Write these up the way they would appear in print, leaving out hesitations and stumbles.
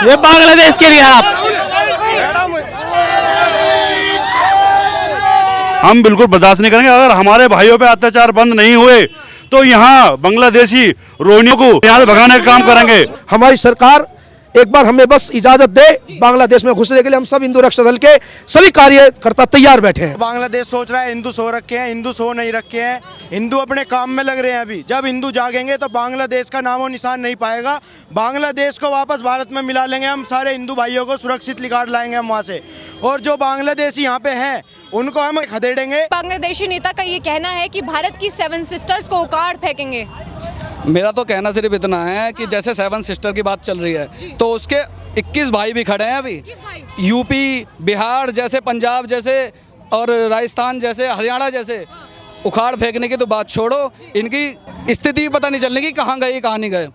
ये बांग्लादेश के लिए आप। हम बिल्कुल बर्दाश्त नहीं करेंगे। अगर हमारे भाइयों पे अत्याचार बंद नहीं हुए तो यहाँ बांग्लादेशी रोहिंग्यों को यहाँ से भगाने का काम करेंगे। हमारी सरकार एक बार हमें बस इजाजत दे बांग्लादेश में घुसने के लिए। हम सब हिंदू रक्षा दल के सभी कार्यकर्ता तैयार बैठे हैं। बांग्लादेश सोच रहा है हिंदू सो रखे हैं, हिंदू सो नहीं रखे हैं। हिंदू अपने काम में लग रहे हैं। अभी जब हिंदू जागेंगे तो बांग्लादेश का नामो निशान नहीं पाएगा। बांग्लादेश को वापस भारत में मिला लेंगे हम। सारे हिंदू भाइयों को सुरक्षित निकाल लाएंगे हम वहाँ से। और जो बांग्लादेशी यहाँ पे हैं उनको हम खदेड़ेंगे। बांग्लादेशी नेता का ये कहना है कि भारत की 7 सिस्टर्स को उखाड़ फेंकेंगे। मेरा तो कहना सिर्फ इतना है कि जैसे 7 सिस्टर की बात चल रही है तो उसके 21 भाई भी खड़े हैं अभी। यूपी, बिहार जैसे, पंजाब जैसे और राजस्थान जैसे, हरियाणा जैसे उखाड़ फेंकने की तो बात छोड़ो, इनकी स्थिति पता नहीं चलने की कहाँ गए कहाँ नहीं गए।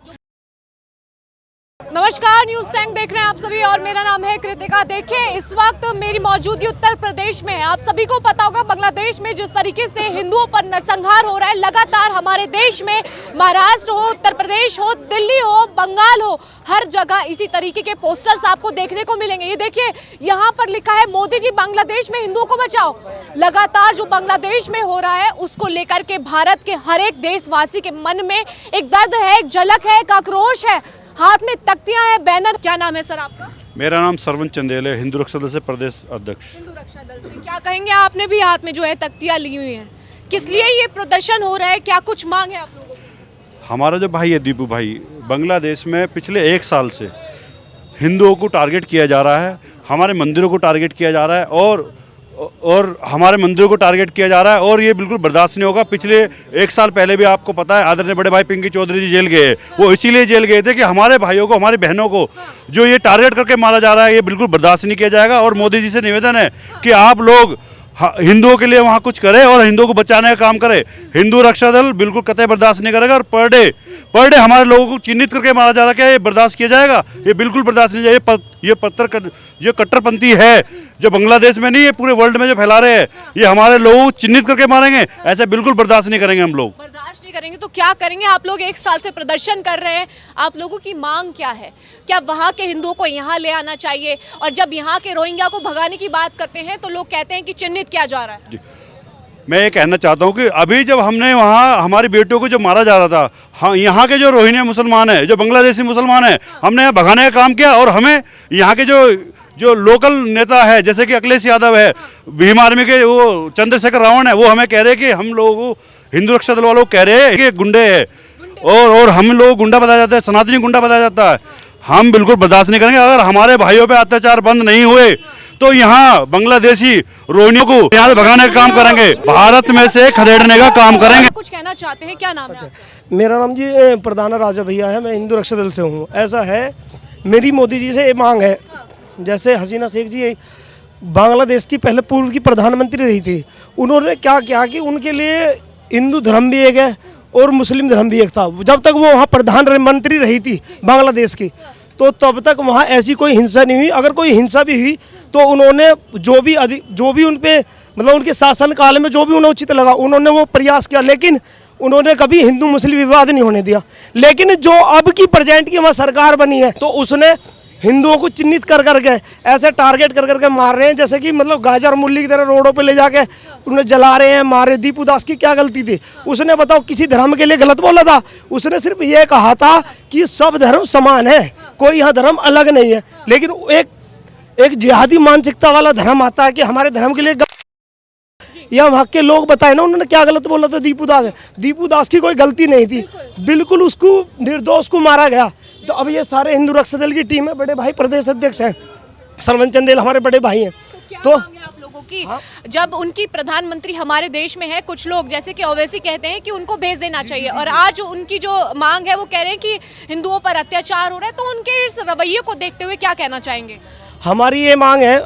नमस्कार, न्यूज़ टैंक देख रहे हैं आप सभी और मेरा नाम है कृतिका। देखिए, इस वक्त मेरी मौजूदगी उत्तर प्रदेश में है। आप सभी को पता होगा बांग्लादेश में जिस तरीके से हिंदुओं पर नरसंहार हो रहा है लगातार। हमारे देश में महाराष्ट्र हो, उत्तर प्रदेश हो, दिल्ली हो, बंगाल हो, हर जगह इसी तरीके के पोस्टर्स आपको देखने को मिलेंगे। ये देखिए, यहाँ पर लिखा है मोदी जी बांग्लादेश में हिंदुओं को बचाओ। लगातार जो बांग्लादेश में हो रहा है उसको लेकर के भारत के हर एक देशवासी के मन में एक दर्द है, एक झलक है, एक आक्रोश है। हाथ में तख्तियां हैं, बैनर। क्या नाम है सर आपका? मेरा नाम सरवन चंदेल है, हिंदू रक्षा दल से प्रदेश अध्यक्ष। हिंदू रक्षा दल से क्या कहेंगे? आपने भी हाथ में जो है तख्तियां ली हुई हैं, किस लिए ये प्रदर्शन हो रहा है? क्या कुछ मांग है आप लोगों की? हमारा जो भाई है दीपू भाई, बांग्लादेश में पिछले 1 साल से हिंदुओं को टारगेट किया जा रहा है, हमारे मंदिरों को टारगेट किया जा रहा है और हमारे मंदिरों को टारगेट किया जा रहा है और ये बिल्कुल बर्दाश्त नहीं होगा। पिछले 1 साल पहले भी आपको पता है आदरणीय बड़े भाई पिंकी चौधरी जी जेल गए। वो इसीलिए जेल गए थे कि हमारे भाइयों को, हमारी बहनों को जो ये टारगेट करके मारा जा रहा है ये बिल्कुल बर्दाश्त नहीं किया जाएगा। और मोदी जी से निवेदन है कि आप लोग हिंदुओं के लिए वहाँ कुछ करें और हिंदुओं को बचाने का काम करें। हिंदू रक्षा दल बिल्कुल कतई बर्दाश्त नहीं करेगा। और पर डे हमारे लोगों को चिन्हित करके मारा जा रहा है, क्या ये बर्दाश्त किया जाएगा? ये बिल्कुल बर्दाश्त नहीं जाएगा। ये कट्टरपंथी है जो बांग्लादेश में नहीं, ये पूरे वर्ल्ड में जो फैला रहे हैं, ये हमारे लोगों को चिन्हित करके मारेंगे। ऐसे बिल्कुल बर्दाश्त नहीं करेंगे हम लोग। बर्दाश्त नहीं करेंगे तो क्या करेंगे? आप लोग 1 साल से प्रदर्शन कर रहे हैं, आप लोगों की मांग क्या है? क्या वहाँ के हिंदुओं को यहाँ ले आना चाहिए? और जब यहाँ के रोहिंग्या को भगाने की बात करते हैं तो लोग कहते हैं कि चिन्हित किया जा रहा है। मैं ये कहना चाहता हूँ कि अभी जब हमने वहाँ हमारी बेटियों को जो मारा जा रहा था, हाँ, यहाँ के जो रोहिंग्या मुसलमान हैं, जो बांग्लादेशी मुसलमान हैं, हमने यहाँ भगाने का काम किया। और हमें यहाँ के जो लोकल नेता है जैसे कि अखिलेश यादव है, भीम आर्मी के वो चंद्रशेखर रावण है, वो हमें कह रहे हैं कि हम लोगों को हिंदू रक्षा दल वालों को कह रहे हैं कि गुंडे है और हम लोग गुंडा बताया जाता है, सनातनी गुंडा बताया जाता है। हम बिल्कुल बर्दाश्त नहीं करेंगे। अगर हमारे भाइयों पे अत्याचार बंद नहीं हुए तो यहाँ बांग्लादेशी रोहिंग्यों को यहाँ से भगाने का काम करेंगे, भारत में से खदेड़ने का काम करेंगे। कुछ कहना चाहते हैं? क्या नाम है? मेरा नाम जी प्रधान राजा भैया है, मैं हिंदू रक्षा दल से हूँ। ऐसा है, मेरी मोदी जी से ये मांग है, जैसे हसीना शेख जी बांग्लादेश की पहले पूर्व की प्रधानमंत्री रही थी, उन्होंने क्या किया कि उनके लिए हिंदू धर्म भी एक है और मुस्लिम धर्म भी एक था। जब तक वो वहाँ प्रधानमंत्री रही थी बांग्लादेश की, तो तब तक वहाँ ऐसी कोई हिंसा नहीं हुई। अगर कोई हिंसा भी हुई तो उन्होंने जो भी उन पे मतलब उनके शासन काल में जो भी उन्हें उचित लगा उन्होंने वो प्रयास किया, लेकिन उन्होंने कभी हिंदू मुस्लिम विवाद नहीं होने दिया। लेकिन जो अब की प्रेजेंट की वहाँ सरकार बनी है तो उसने हिंदुओं को चिन्हित कर करके ऐसे टारगेट कर करके मार रहे हैं, जैसे कि मतलब गाजर और मूली की तरह रोडों पे ले जाके उन्हें जला रहे हैं, मारे। दीपू दास की क्या गलती थी? उसने बताओ किसी धर्म के लिए गलत बोला था? उसने सिर्फ ये कहा था कि सब धर्म समान है, कोई यहाँ धर्म अलग नहीं है। लेकिन एक जिहादी मानसिकता वाला धर्म आता है कि हमारे धर्म के लिए या वहाँ के लोग बताए ना उन्होंने क्या गलत बोला था? दीपू दास की कोई गलती नहीं थी, बिल्कुल उसको निर्दोष को मारा गया। तो अब ये सारे हिंदू रक्षा दल की टीम है, बड़े भाई प्रदेश अध्यक्ष हैं सरवन चंदेल, हमारे बड़े भाई हैं। तो आप लोगों की जब उनकी प्रधानमंत्री हमारे देश में है, कुछ लोग जैसे कि ओवैसी कहते हैं कि उनको भेज देना चाहिए, और आज उनकी जो मांग है वो कह रहे हैं कि हिंदुओं पर अत्याचार हो रहा है, तो उनके इस रवैये को देखते हुए क्या कहना चाहेंगे? हमारी ये मांग है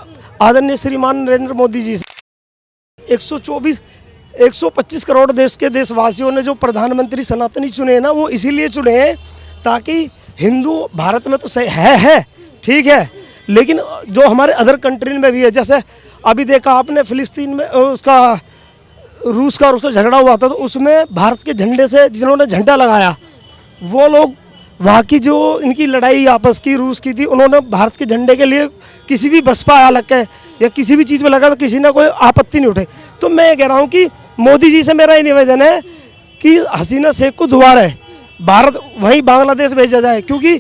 आदरणीय श्रीमान नरेंद्र मोदी जी से, 125 करोड़ देश के देशवासियों ने जो प्रधानमंत्री सनातनी चुने हैं ना, वो इसीलिए चुने हैं ताकि हिंदू भारत में तो सही है ठीक है, लेकिन जो हमारे अदर कंट्री में भी है, जैसे अभी देखा आपने फिलिस्तीन में उसका रूस का झगड़ा हुआ था, तो उसमें भारत के झंडे से जिन्होंने झंडा लगाया वो लोग वहाँ की जो इनकी लड़ाई आपस की रूस की थी, उन्होंने भारत के झंडे के लिए किसी भी बसपा अलग है या किसी भी चीज़ में लगा तो किसी ने कोई आपत्ति नहीं उठाई। तो मैं ये कह रहा हूँ कि मोदी जी से मेरा ये निवेदन है कि हसीना शेख को दोबारा भारत वहीं बांग्लादेश भेजा जाए, क्योंकि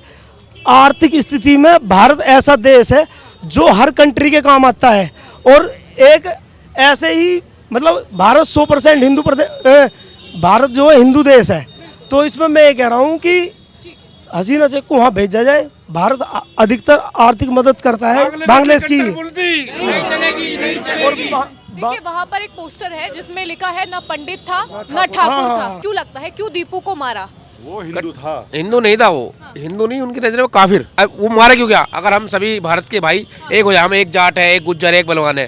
आर्थिक स्थिति में भारत ऐसा देश है जो हर कंट्री के काम आता है। और एक ऐसे ही मतलब भारत 100% हिंदू भारत जो है हिंदू देश है। तो इसमें मैं ये कह रहा हूँ कि हसीना शेख को वहाँ भेजा जाए। भारत अधिकतर आर्थिक मदद करता है बांग्लादेश की। देखिए वहाँ पर एक पोस्टर है जिसमें लिखा है न पंडित था न ठाकुर था। क्यों लगता है क्यों दीपू को मारा? वो हिंदू था, हिंदू नहीं था वो, हिंदू नहीं, उनकी नजर में काफिर। अब वो मारे क्यों गया? अगर हम सभी भारत के भाई एक हो जाए, हम एक जाट है, एक गुज्जर है, एक बलवान है,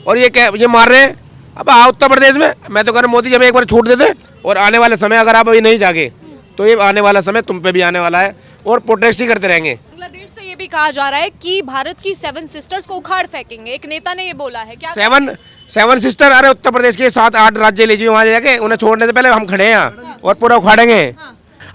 और ये मार रहे हैं। अब उत्तर प्रदेश में मैं तो कह रहा हूँ मोदी जी हमें एक बार छूट दे दे, और आने वाले समय अगर आप अभी नहीं जागे तो ये आने वाला समय तुम पे भी आने वाला है, और प्रोटेस्ट ही करते रहेंगे। बांग्लादेश से ये भी कहा जा रहा है कि भारत की 7 सिस्टर्स को उखाड़ फेंकेंगे। एक नेता ने ये बोला है। क्या 7 सिस्टर? अरे उत्तर प्रदेश के 7-8 राज्य लीजिए, वहाँ जाके उन्हें छोड़ने से पहले हम खड़े हैं और पूरा उखाड़ेंगे।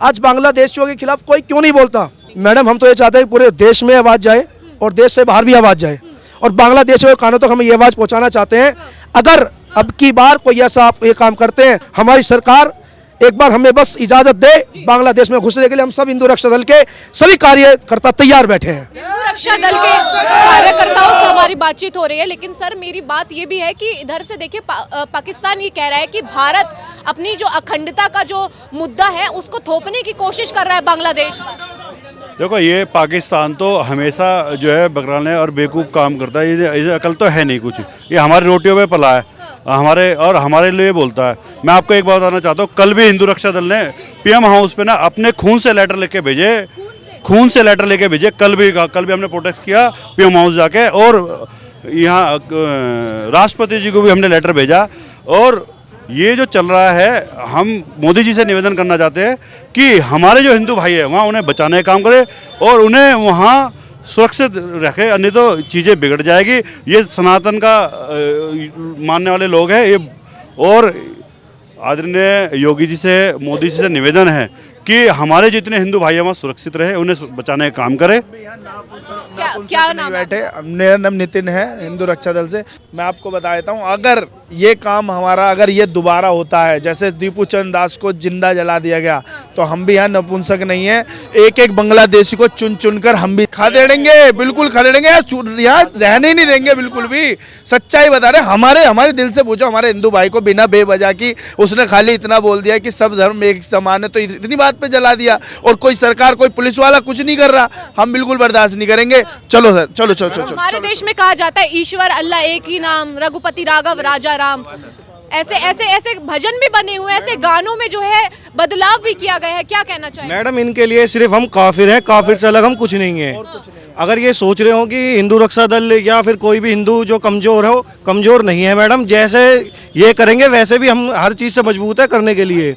आज बांग्लादेशियों के खिलाफ कोई क्यों नहीं बोलता? मैडम हम तो ये चाहते हैं कि पूरे देश में आवाज़ जाए और देश से बाहर भी आवाज़ जाए, और बांग्लादेशियों के कानों तक हम ये आवाज़ पहुंचाना चाहते हैं। अगर अब की बार कोई ऐसा आप ये काम करते हैं, हमारी सरकार एक बार हमें बस इजाज़त दे बांग्लादेश में घुसने के लिए। हम सब हिंदू रक्षा दल के सभी कार्यकर्ता तैयार बैठे हैं। हिंदू रक्षा दल के कार्यकर्ताओं से हमारी बातचीत हो रही है। लेकिन सर मेरी बात ये भी है कि इधर से देखिए पाकिस्तान ये कह रहा है कि भारत अपनी जो अखंडता का जो मुद्दा है उसको थोपने की कोशिश कर रहा है बांग्लादेश पर। देखो ये पाकिस्तान तो हमेशा जो है बकराने और बेवकूफ़ काम करता है। ये अकल तो है नहीं कुछ, ये हमारी रोटियों पे पला है, हमारे लिए बोलता है। मैं आपको एक बात बताना चाहता हूँ, कल भी हिंदू रक्षा दल ने पीएम हाउस पे ना अपने खून से लेटर लेके भेजे। कल भी हमने प्रोटेस्ट किया पीएम हाउस जाके, और यहाँ राष्ट्रपति जी को भी हमने लेटर भेजा। और ये जो चल रहा है, हम मोदी जी से निवेदन करना चाहते हैं कि हमारे जो हिंदू भाई है वहाँ उन्हें बचाने का काम करें और उन्हें वहाँ सुरक्षित रखे, नहीं तो चीज़ें बिगड़ जाएगी। ये सनातन का मानने वाले लोग हैं ये। और आदरणीय योगी जी से, मोदी जी से निवेदन है कि हमारे जितने हिंदू भाई वहाँ सुरक्षित रहे, उन्हें बचाने का काम करें। क्या नाम है? बैठे, मेरा नाम नितिन है, हिंदू रक्षा दल से। मैं आपको बता देता हूँ, अगर ये काम हमारा अगर ये दोबारा होता है, जैसे दीपू चंद दास को जिंदा जला दिया गया, तो हम भी यहाँ नपुंसक नहीं है। एक एक बांग्लादेशी को चुन चुन कर हम भी खदेड़ेंगे, बिल्कुल खदेड़ेंगे, यहाँ रहने ही नहीं देंगे बिल्कुल भी। सच्चाई बता रहे, हमारे दिल से पूछो, हमारे हिंदू भाई को बिना बेवजह की उसने खाली इतना बोल दिया कि सब धर्म एक समान है, तो इतनी बात पे जला दिया, और कोई सरकार कोई पुलिस वाला कुछ नहीं कर रहा। हम बिल्कुल बर्दाश्त नहीं करेंगे। चलो सर, चलो। हमारे देश में कहा जाता है ईश्वर अल्लाह एक ही नाम, रघुपति राघव राजा राम। ऐसे भजन भी बने हुए हैं, ऐसे गानों में जो है बदलाव भी किया गया है। क्या कहना चाहिए? मैडम इनके लिए सिर्फ हम काफिर हैं, काफिर से अलग हम कुछ नहीं है। अगर ये सोच रहे हो कि हिंदू रक्षा दल या फिर कोई भी हिंदू जो कमजोर हो, कमजोर नहीं है मैडम। जैसे ये करेंगे वैसे भी हम हर चीज से मजबूत है करने के लिए।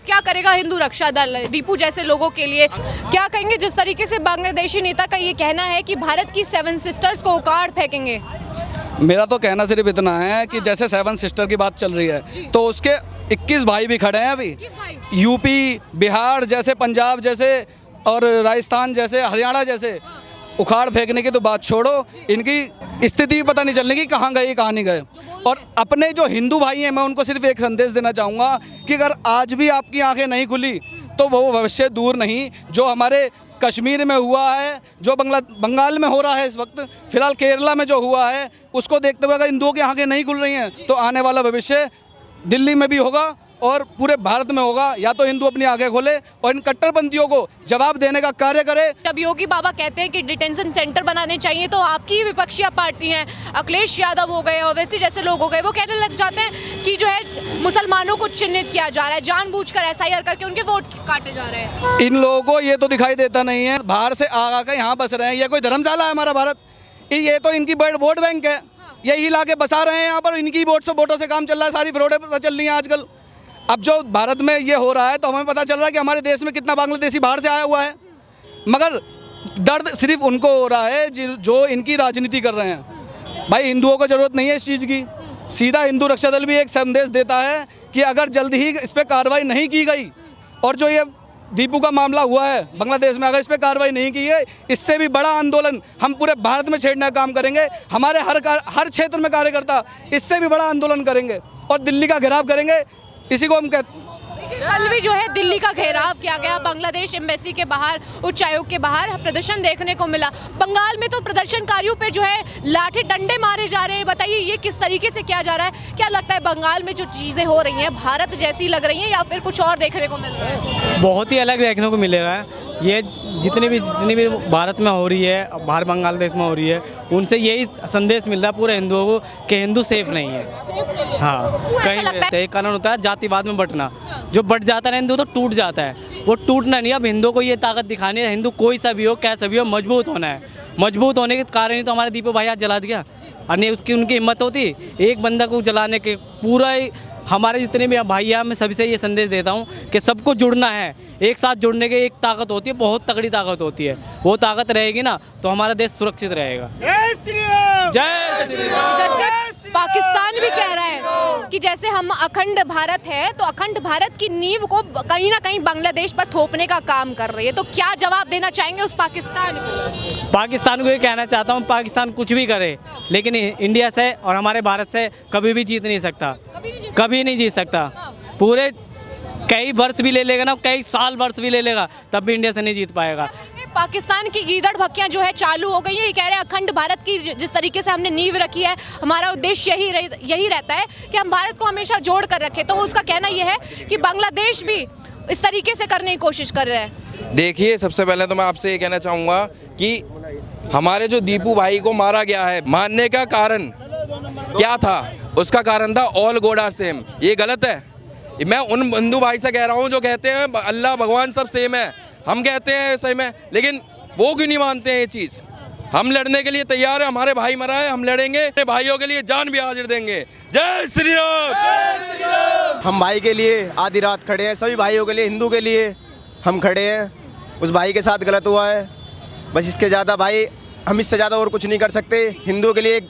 क्या करेगा हिंदू रक्षा दल दीपू जैसे लोगों के लिए? क्या कहेंगे जिस तरीके से बांग्लादेशी नेता का ये कहना है कि भारत की 7 सिस्टर्स को उखाड़ फेंकेंगे? मेरा तो कहना सिर्फ इतना है कि जैसे 7 सिस्टर की बात चल रही है, तो उसके 21 भाई भी खड़े हैं अभी। यूपी, बिहार जैसे, पंजाब जैसे, और राजस्थान जैसे, हरियाणा जैसे। उखाड़ फेंकने की तो बात छोड़ो, इनकी स्थिति पता नहीं चलने की कहाँ गए कहाँ नहीं गए। और अपने जो हिंदू भाई हैं, मैं उनको सिर्फ एक संदेश देना चाहूँगा कि अगर आज भी आपकी आंखें नहीं खुली तो वो भविष्य दूर नहीं, जो हमारे कश्मीर में हुआ है, जो बंगाल में हो रहा है इस वक्त, फिलहाल केरला में जो हुआ है, उसको देखते हुए अगर हिंदुओं की आंखें नहीं खुल रही हैं तो आने वाला भविष्य दिल्ली में भी होगा और पूरे भारत में होगा। या तो हिंदू अपनी आंखें खोले और इन कट्टरपंथियों को जवाब देने का कार्य करे। जब योगी बाबा कहते हैं कि डिटेंशन सेंटर बनाने चाहिए, तो आपकी विपक्षी पार्टी हैं, अखिलेश यादव हो गए, ओवैसी जैसे लोग हो गए, वो कहने लग जाते हैं कि जो है मुसलमानों को चिन्हित किया जा रहा है, जानबूझकर SIR करके उनके वोट काटे जा रहे हैं। इन लोगों को ये तो दिखाई देता नहीं है, बाहर से आकर यहाँ बस रहे हैं। ये कोई धर्मशाला है हमारा भारत? ये तो इनकी वोट बैंक है, यही ला के बसा रहे हैं यहाँ पर। इनकी वोटों से काम चल रहा है, सारी फ्रॉडें पता चल रही है आजकल। अब जो भारत में ये हो रहा है तो हमें पता चल रहा है कि हमारे देश में कितना बांग्लादेशी बाहर से आया हुआ है, मगर दर्द सिर्फ उनको हो रहा है जो इनकी राजनीति कर रहे हैं। भाई हिंदुओं को ज़रूरत नहीं है इस चीज़ की। सीधा हिंदू रक्षा दल भी एक संदेश देता है कि अगर जल्द ही इस पर कार्रवाई नहीं की गई और जो ये दीपू का मामला हुआ है बांग्लादेश में, अगर इस पर कार्रवाई नहीं की है, इससे भी बड़ा आंदोलन हम पूरे भारत में छेड़ने का काम करेंगे। हमारे हर क्षेत्र में कार्यकर्ता इससे भी बड़ा आंदोलन करेंगे और दिल्ली का घेराव करेंगे। इसी को हम कहते हैं। कल भी जो है दिल्ली का घेराव किया गया, बांग्लादेश एम्बेसी के बाहर, उच्चायोग के बाहर प्रदर्शन देखने को मिला। बंगाल में तो प्रदर्शनकारियों पे जो है लाठी डंडे मारे जा रहे हैं। बताइए ये किस तरीके से किया जा रहा है? क्या लगता है बंगाल में जो चीज़ें हो रही हैं भारत जैसी लग रही हैं या फिर कुछ और देखने को मिल रहा है? बहुत ही अलग देखने को मिलेगा। ये जितनी भी भारत में हो रही है, बाहर बांग्लादेश में हो रही है, उनसे यही संदेश मिल रहा है पूरे हिंदुओं को कि हिंदू सेफ नहीं है। हाँ, कहीं रहते हैं। कानून होता है जातिवाद में बंटना, जो बट जाता है हिंदू तो टूट जाता है, वो टूटना नहीं। अब हिंदुओं को ये ताकत दिखानी है, हिंदू कोई सा भी हो, कैसा भी हो, मजबूत होना है। मजबूत होने के कारण ही तो हमारे दीपू भाई आज जला दिया, और नहीं उसकी उनकी हिम्मत होती एक बंदा को जलाने के। पूरा हमारे जितने भी भाई हैं, मैं सभी से ये संदेश देता हूँ कि सबको जुड़ना है। एक साथ जुड़ने की एक ताकत होती है, बहुत तगड़ी ताकत होती है। वो ताकत रहेगी ना तो हमारा देश सुरक्षित रहेगा। जय श्री राम। जय श्री राम। इधर से पाकिस्तान भी कह रहा है कि जैसे हम अखंड भारत है तो अखंड भारत की नींव को कहीं ना कहीं बांग्लादेश पर थोपने का काम कर रही है। तो क्या जवाब देना चाहेंगे उस पाकिस्तान को? पाकिस्तान को ये कहना चाहता हूँ, पाकिस्तान कुछ भी करे लेकिन इंडिया से और हमारे भारत से कभी भी जीत नहीं सकता, कभी नहीं जीत सकता। पूरे कई वर्ष भी ले लेगा ना, कई साल वर्ष भी ले लेगा, तब भी इंडिया से नहीं जीत पाएगा। पाकिस्तान की गीदड़ भक्कियां जो है चालू हो गई है। ये कह रहे हैं अखंड भारत की जिस तरीके से हमने नींव रखी है, हमारा उद्देश्य यही रहता है कि हम भारत को हमेशा जोड़ कर रखें। तो उसका कहना यह है कि बांग्लादेश भी इस तरीके से करने की कोशिश कर रहे हैं। देखिए, सबसे पहले तो मैं आपसे ये कहना चाहूँगा कि हमारे जो दीपू भाई को मारा गया है, मारने का कारण क्या था? उसका कारण था ऑल गॉड आर सेम। ये गलत है। मैं उन हिंदू भाई से कह रहा हूँ जो कहते हैं अल्लाह भगवान सब सेम है, हम कहते हैं सेम है, लेकिन वो क्यों नहीं मानते हैं ये चीज़? हम लड़ने के लिए तैयार है, हमारे भाई मरा है, हम लड़ेंगे, अपने भाइयों के लिए जान भी हाजिर देंगे। जय श्री राम। हम भाई के लिए आधी रात खड़े हैं, सभी भाइयों के लिए, हिंदू के लिए हम खड़े हैं। उस भाई के साथ गलत हुआ है, बस इसके ज़्यादा भाई हम इससे ज़्यादा और कुछ नहीं कर सकते। हिंदुओं के लिए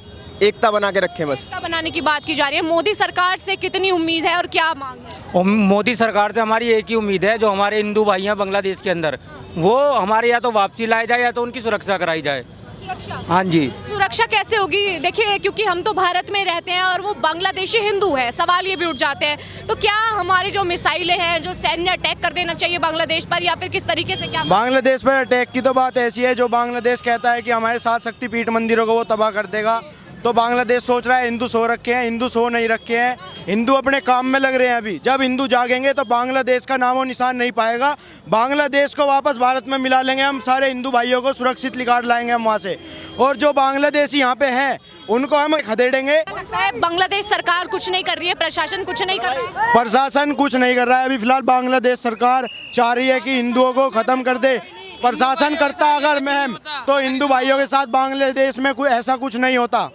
एकता बना के रखें बस। एकता बनाने की बात की जा रही है। मोदी सरकार से कितनी उम्मीद है और क्या मांग है? और मोदी सरकार से हमारी एक ही उम्मीद है, जो हमारे हिंदू भाई हैं बांग्लादेश के अंदर, वो हमारे या तो वापसी लाए जाए या तो उनकी सुरक्षा कराई जाए। सुरक्षा? हाँ जी। सुरक्षा कैसे होगी? देखिए, क्योंकि हम तो भारत में रहते हैं और वो बांग्लादेशी हिंदू है, सवाल ये भी उठ जाते हैं। तो क्या हमारे जो मिसाइलें हैं, जो सैन्य अटैक कर देना चाहिए बांग्लादेश पर, या फिर किस तरीके से? क्या बांग्लादेश पर अटैक की तो बात ऐसी है, जो बांग्लादेश कहता है कि हमारे 7 शक्तिपीठ मंदिरों को वो तबाह कर देगा, तो बांग्लादेश सोच रहा है हिंदू सो रखे हैं, हिंदू सो नहीं रखे हैं। हिंदू अपने काम में लग रहे हैं अभी। जब हिंदू जागेंगे तो बांग्लादेश का नामो निशान नहीं पाएगा। बांग्लादेश को वापस भारत में मिला लेंगे हम, सारे हिंदू भाइयों को सुरक्षित निकाल लाएंगे हम वहाँ से, और जो बांग्लादेशी यहाँ पे हैं उनको हम खदेड़ेंगे। लगता है बांग्लादेश सरकार कुछ नहीं कर रही है, प्रशासन कुछ नहीं कर रहा है? प्रशासन कुछ नहीं कर रहा है अभी फिलहाल। बांग्लादेश सरकार चाह रही है कि हिंदुओं को ख़त्म कर दे। प्रशासन करता अगर मैम तो हिंदू भाइयों के साथ बांग्लादेश में कोई ऐसा कुछ नहीं होता।